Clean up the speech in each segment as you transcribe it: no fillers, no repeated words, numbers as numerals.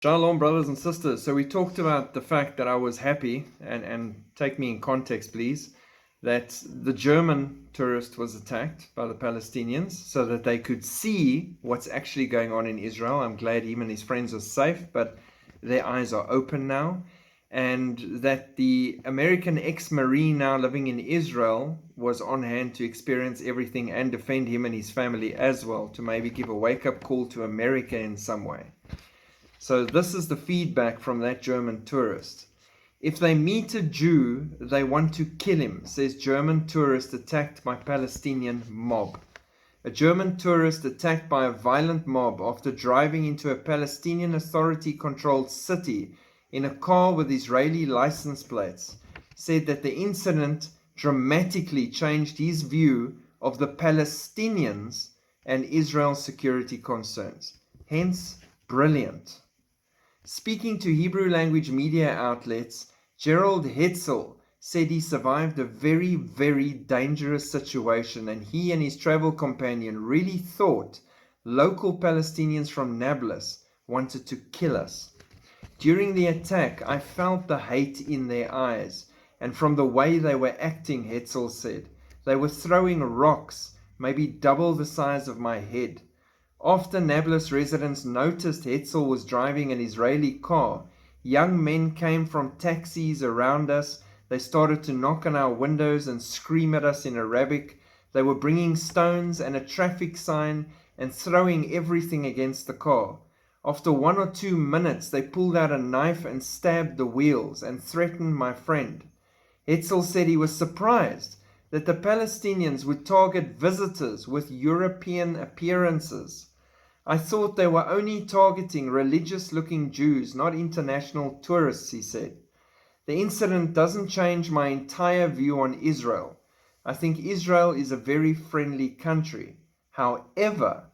Shalom, brothers and sisters. So we talked about the fact that I was happy, and take me in context, please, that the German tourist was attacked by the Palestinians so that they could see what's actually going on in Israel. I'm glad him and his friends are safe, but their eyes are open now. And that the American ex-Marine now living in Israel was on hand to experience everything and defend him and his family as well, to maybe give a wake-up call to America in some way. So this is the feedback from that German tourist. If they meet a Jew, they want to kill him, says German tourist attacked by Palestinian mob. A German tourist attacked by a violent mob after driving into a Palestinian Authority-controlled city in a car with Israeli license plates said that the incident dramatically changed his view of the Palestinians and Israel's security concerns. Hence, brilliant. Speaking to Hebrew language media outlets, Gerald Hetzel said he survived a very, very dangerous situation, and he and his travel companion really thought local Palestinians from Nablus wanted to kill us. During the attack, I felt the hate in their eyes, and from the way they were acting, Hetzel said. They were throwing rocks, maybe double the size of my head. After Nablus residents noticed Hetzel was driving an Israeli car, young men came from taxis around us. They started to knock on our windows and scream at us in Arabic. They were bringing stones and a traffic sign and throwing everything against the car. After 1 or 2 minutes, they pulled out a knife and stabbed the wheels and threatened my friend. Hetzel said he was surprised that the Palestinians would target visitors with European appearances. I thought they were only targeting religious-looking Jews, not international tourists, he said. The incident doesn't change my entire view on Israel. I think Israel is a very friendly country. However,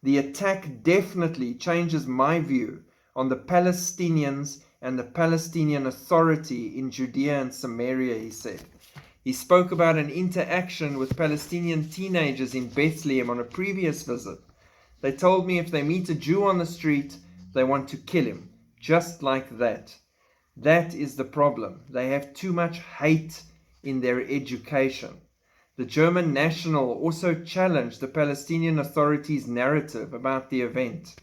the attack definitely changes my view on the Palestinians and the Palestinian Authority in Judea and Samaria, he said. He spoke about an interaction with Palestinian teenagers in Bethlehem on a previous visit. They told me if they meet a Jew on the street, they want to kill him. Just like that. That is the problem. They have too much hate in their education. The German national also challenged the Palestinian Authority's narrative about the event.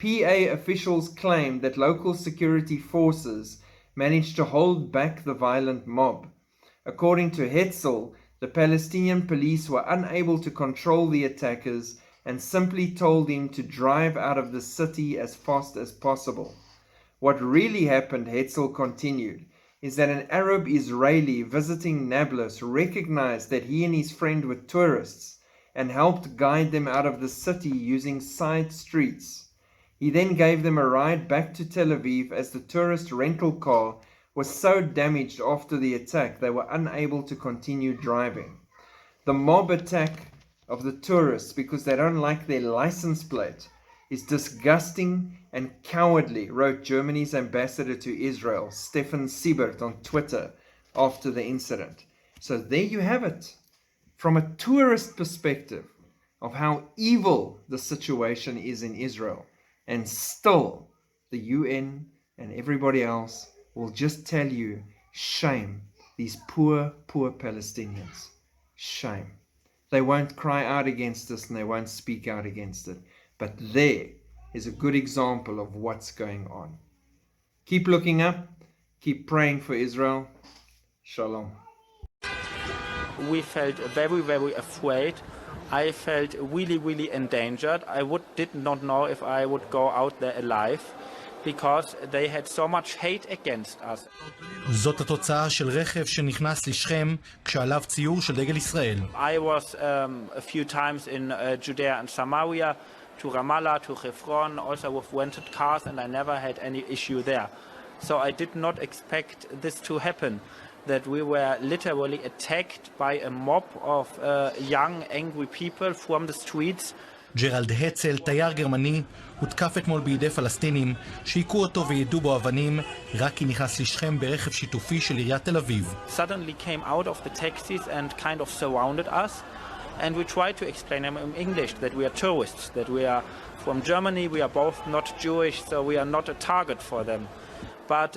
PA officials claimed that local security forces managed to hold back the violent mob. According to Hetzel, the Palestinian police were unable to control the attackers and simply told him to drive out of the city as fast as possible. What really happened, Hetzel continued, is that an Arab Israeli visiting Nablus recognized that he and his friend were tourists and helped guide them out of the city using side streets. He then gave them a ride back to Tel Aviv as the tourist rental car was so damaged after the attack they were unable to continue driving. The mob attack of the tourists because they don't like their license plate is disgusting and cowardly, wrote Germany's ambassador to Israel, Stefan Siebert, on Twitter after the incident. So there you have it, from a tourist perspective of how evil the situation is in Israel. And still, the UN and everybody else will just tell you, shame, these poor, poor Palestinians. Shame. They won't cry out against this and they won't speak out against it. But there is a good example of what's going on. Keep looking up. Keep praying for Israel. Shalom. We felt very, very afraid. I felt really, really endangered. I did not know if I would go out there alive, because they had so much hate against us. זאת התוצאה של רכב שנכנס לשכם כשעליו ציור של דגל ישראל. I was a few times in Judea and Samaria, to Ramallah, to Hebron, also with rented cars, and I never had any issue there. So I did not expect this to happen, that we were literally attacked by a mob of young, angry people from the streets. ג'רלד הצל, תייר גרמני, הותקף אתמול בידי פלסטינים שהיכו אותו וידעו בו אבנים רק כי נכנס לשכם ברכב שיתופי של עיריית תל אביב. Suddenly came out of the taxis and kind of surrounded us, And we tried to explain them in English that we are tourists, that we are from Germany, we are both not Jewish, so we are not a target for them. But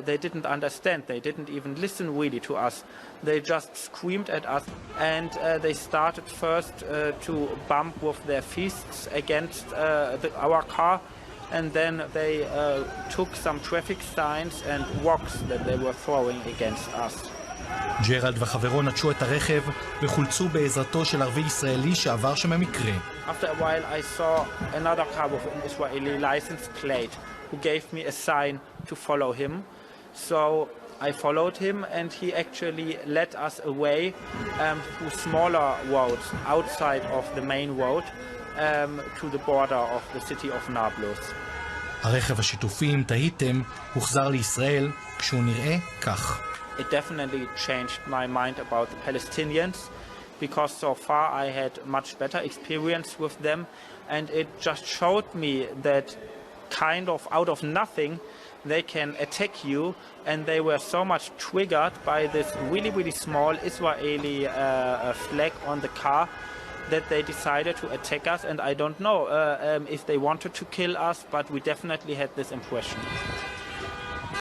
they didn't understand, they didn't even listen really to us. They just screamed at us, and they started first to bump with their fists against our car, and then they took some traffic signs and rocks that they were throwing against us. ג'רלד וחברו נטשו את הרכב וחולצו בעזרתו של ערבי ישראלי שעבר שם המקרה. After a while I saw another car with an Israeli license plate who gave me a sign to follow him. So I followed him, and he actually led us away through smaller roads outside of the main road to the border of the city of Nablus. הרכב השיתופי, אם תהיתם, הוחזר לישראל כשהוא נראה כך. It definitely changed my mind about the Palestinians, because so far I had much better experience with them, and it just showed me that kind of out of nothing they can attack you, and they were so much triggered by this really, really small Israeli flag on the car that they decided to attack us. And I don't know if they wanted to kill us, but we definitely had this impression.